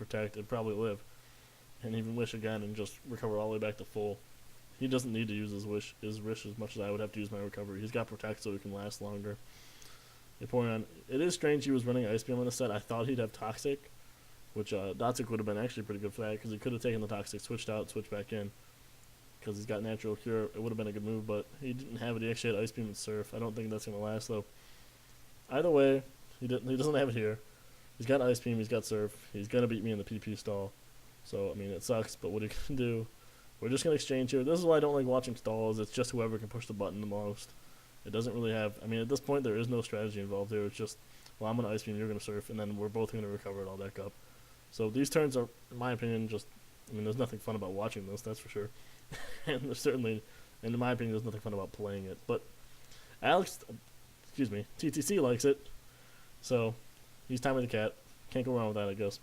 protect, and probably live, and even wish again and just recover all the way back to full. He doesn't need to use his wish as much as I would have to use my recovery. He's got protect so he can last longer. Vaporeon, it is strange he was running Ice Beam on the set. I thought he'd have Toxic, which Dotsic would have been actually pretty good for that because he could have taken the Toxic, switched out, switched back in. Because he's got Natural Cure, it would have been a good move, but he didn't have it. He actually had Ice Beam and Surf. I don't think that's going to last, though. Either way, he doesn't have it here. He's got Ice Beam, he's got Surf. He's going to beat me in the PP stall. So, I mean, it sucks, but what are you going to do? We're just going to exchange here. This is why I don't like watching stalls. It's just whoever can push the button the most. It doesn't really have... I mean, at this point, there is no strategy involved here. It's just, well, I'm going to Ice Beam, you're going to Surf, and then we're both going to recover it all back up. So these turns are, in my opinion, just... I mean, there's nothing fun about watching this, that's for sure. And there's certainly, and in my opinion, there's nothing fun about playing it. But TTC likes it. So, he's Timing the Cat. Can't go wrong with that, I guess.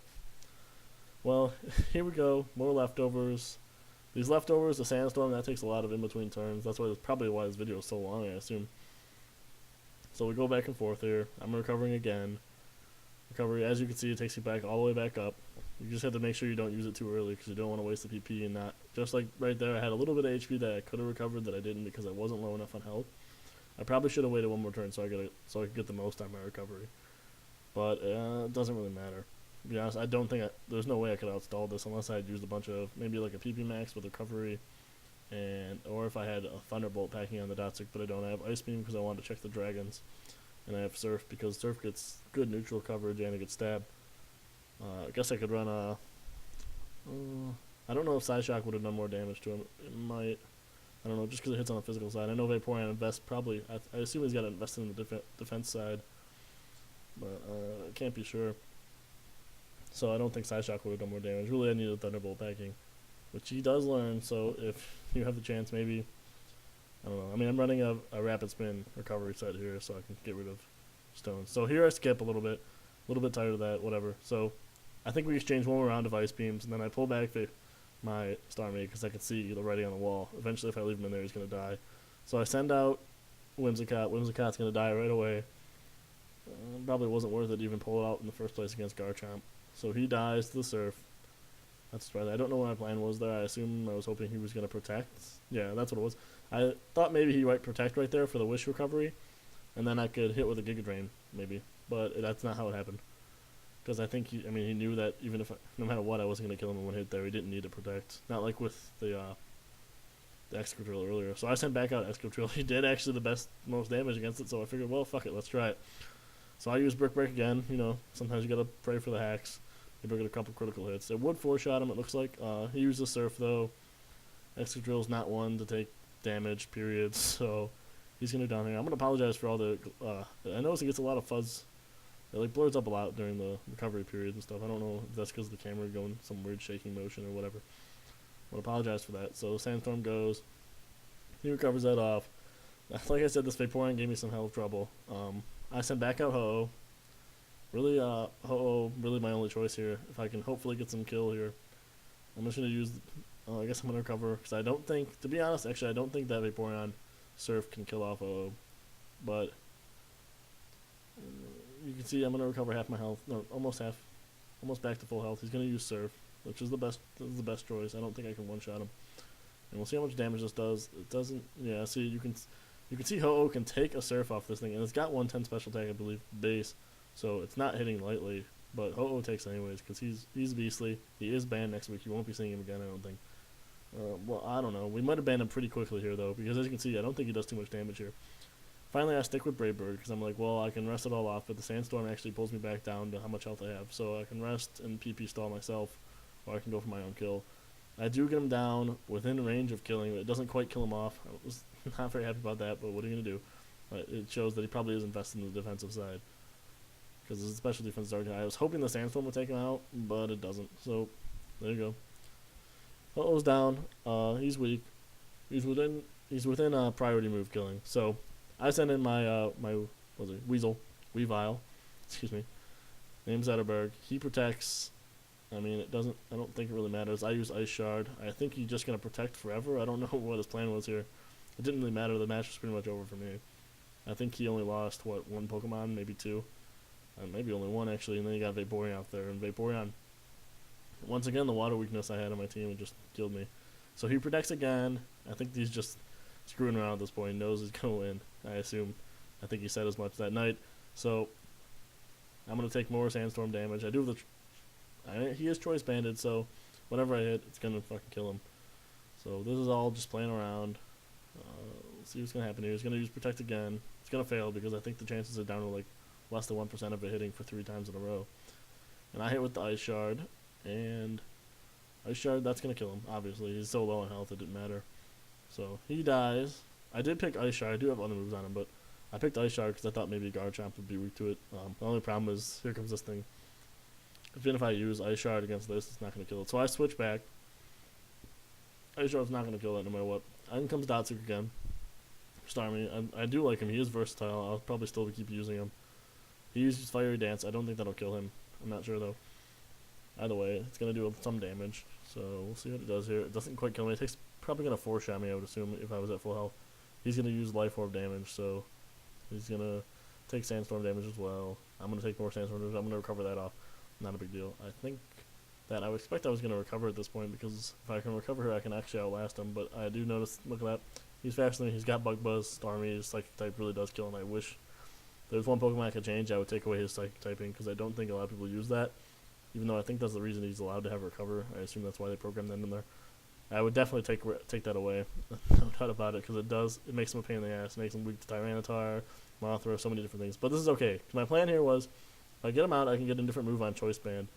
Well, here we go. More leftovers. These leftovers, the Sandstorm, that takes a lot of in-between turns. That's probably why this video is so long, I assume. So we go back and forth here. I'm recovering again. Recovery, as you can see, it takes you back all the way back up. You just have to make sure you don't use it too early because you don't want to waste the PP and not... Just like right there, I had a little bit of HP that I could have recovered that I didn't because I wasn't low enough on health. I probably should have waited one more turn so I could get the most on my recovery. But it doesn't really matter. To be honest, I don't think there's no way I could outstall this unless I had used a bunch of maybe like a PP max with recovery, or if I had a Thunderbolt packing on the Dotsic, but I don't. I have Ice Beam because I wanted to check the dragons, and I have Surf because Surf gets good neutral coverage and it gets stab. I guess I could run a... I don't know if Side Shock would have done more damage to him. It might. I don't know, just because it hits on the physical side. I know Vaporeon invests probably... I assume he's got to invest in the defense side, but I can't be sure. So I don't think Side Shock would have done more damage. Really, I needed Thunderbolt packing, which he does learn, so if you have the chance, maybe... I don't know. I mean, I'm running a Rapid Spin recovery set here, so I can get rid of stones. So here I skip a little bit tired of that, whatever. So I think we exchange one more round of Ice Beams, and then I pull back my Starmie because I can see the writing on the wall. Eventually, if I leave him in there, he's going to die. So I send out Whimsicott. Whimsicott's going to die right away. Probably wasn't worth it to even pull it out in the first place against Garchomp. So he dies to the Surf. That's surprising. I don't know what my plan was there. I assume I was hoping he was going to protect. Yeah, that's what it was. I thought maybe he might protect right there for the Wish recovery, and then I could hit with a Giga Drain, maybe. But that's not how it happened. Because I think he knew that even if no matter what, I wasn't going to kill him in one hit there. He didn't need to protect. Not like with the Excadrill earlier. So I sent back out Excadrill. He did actually the most damage against it, so I figured, well, fuck it, let's try it. So I used Brick Break again. You know, sometimes you got to pray for the hacks. Maybe I get a couple critical hits. It would 4-shot him, it looks like. He used the Surf, though. Excadrill's not one to take damage, period. So he's going to down here. I'm going to apologize for all the... I notice he gets a lot of fuzz. It like blurs up a lot during the recovery period and stuff. I don't know if that's because the camera going some weird shaking motion or whatever. But apologize for that. So Sandstorm goes. He recovers that off. Like I said, this Vaporeon gave me some hell of trouble. I sent back out Ho-Oh. Really, Ho-Oh, really my only choice here. If I can hopefully get some kill here. I'm just going to use... I guess I'm going to recover. Because I don't think... To be honest, actually, I don't think that Vaporeon Surf can kill off Ho-Oh. But... you can see I'm going to recover half my health. No, almost half. Almost back to full health. He's going to use Surf, which is the best choice. I don't think I can one-shot him. And we'll see how much damage this does. It doesn't... Yeah, see, you can see Ho-Oh can take a Surf off this thing. And it's got 110 special attack, I believe, base. So it's not hitting lightly. But Ho-Oh takes anyways, because he's beastly. He is banned next week. You won't be seeing him again, I don't think. Well, I don't know. We might have banned him pretty quickly here, though, because as you can see, I don't think he does too much damage here. Finally, I stick with Brave Bird, because I'm like, well, I can rest it all off, but the Sandstorm actually pulls me back down to how much health I have. So I can rest and PP stall myself, or I can go for my own kill. I do get him down within range of killing, but it doesn't quite kill him off. I was not very happy about that, but what are you going to do? It shows that he probably is invested in the defensive side. Because his special defense is already high. I was hoping the Sandstorm would take him out, but it doesn't. So, there you go. Ho-Oh's down. He's weak. He's within priority move killing. So, I send in my Weavile. Excuse me. Name's Zetterberg. He protects. I mean, I don't think it really matters. I use Ice Shard. I think he's just going to protect forever. I don't know what his plan was here. It didn't really matter. The match was pretty much over for me. I think he only lost, one Pokemon, maybe two. Maybe only one, actually, and then you got Vaporeon out there. And Vaporeon, once again, the water weakness I had on my team just killed me. So he protects again. I think he's just screwing around at this point. He knows he's going to win, I assume. I think he said as much that night. So I'm going to take more sandstorm damage. I do have he is choice banded, so whenever I hit, it's going to fucking kill him. So this is all just playing around. Let's see what's going to happen here. He's going to use protect again. It's going to fail because I think the chances are down to like less than 1% of it hitting for 3 times in a row. And I hit with the ice shard, and ice shard, that's going to kill him, obviously. He's so low on health, it didn't matter. So he dies. I did pick ice shard. I do have other moves on him, but I picked ice shard because I thought maybe Garchomp would be weak to it. The only problem is, here comes this thing. Even if I use ice shard against this, it's not going to kill it. So I switch back. Ice shard's not going to kill that no matter what. In comes Datsuk again. Starmie. I do like him. He is versatile. I'll probably still keep using him. He uses Fiery Dance. I don't think that'll kill him. I'm not sure though. Either way, it's going to do some damage. So we'll see what it does here. It doesn't quite kill me. It takes probably going to 4-shot me, I would assume, if I was at full health. He's going to use Life Orb damage, so he's going to take Sandstorm damage as well. I'm going to take more Sandstorm damage. I'm going to recover that off. Not a big deal. I think that I would expect I was going to recover at this point, because if I can recover her, I can actually outlast him. But I do notice, look at that. He's faster than me. He's got Bug Buzz. Starmie, his Psychic type really does kill him. I wish there's one Pokemon I could change. I would take away his Psychic typing, because I don't think a lot of people use that. Even though I think that's the reason he's allowed to have Recover. I assume that's why they programmed that in there. I would definitely take that away. No doubt about it, because it makes him a pain in the ass. It makes him weak to Tyranitar, Mothra, so many different things. But this is okay. My plan here was, if I get him out, I can get a different move on Choice Band.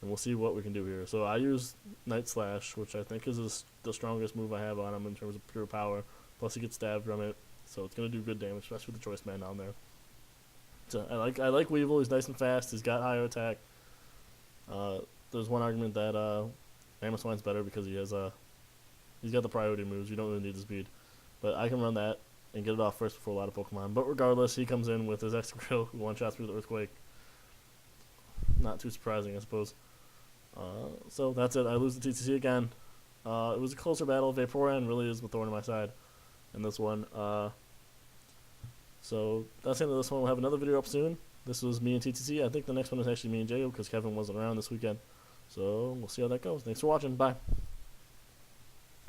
And we'll see what we can do here. So I use Night Slash, which I think is the strongest move I have on him in terms of pure power. Plus he gets stabbed from it, so it's going to do good damage, especially with the Choice Band down there. So I like Weevil. He's nice and fast. He's got higher attack. There's one argument that Mamoswine's better because he's got the priority moves. You don't really need the speed. But I can run that and get it off first before a lot of Pokemon. But regardless, he comes in with his Excadrill, who one-shots through the Earthquake. Not too surprising, I suppose. So that's it. I lose the TTC again. It was a closer battle. Vaporeon really is the thorn in my side in this one. So that's the end of this one. We'll have another video up soon. This was me and TTC. I think the next one is actually me and Jacob because Kevin wasn't around this weekend. So we'll see how that goes. Thanks for watching. Bye.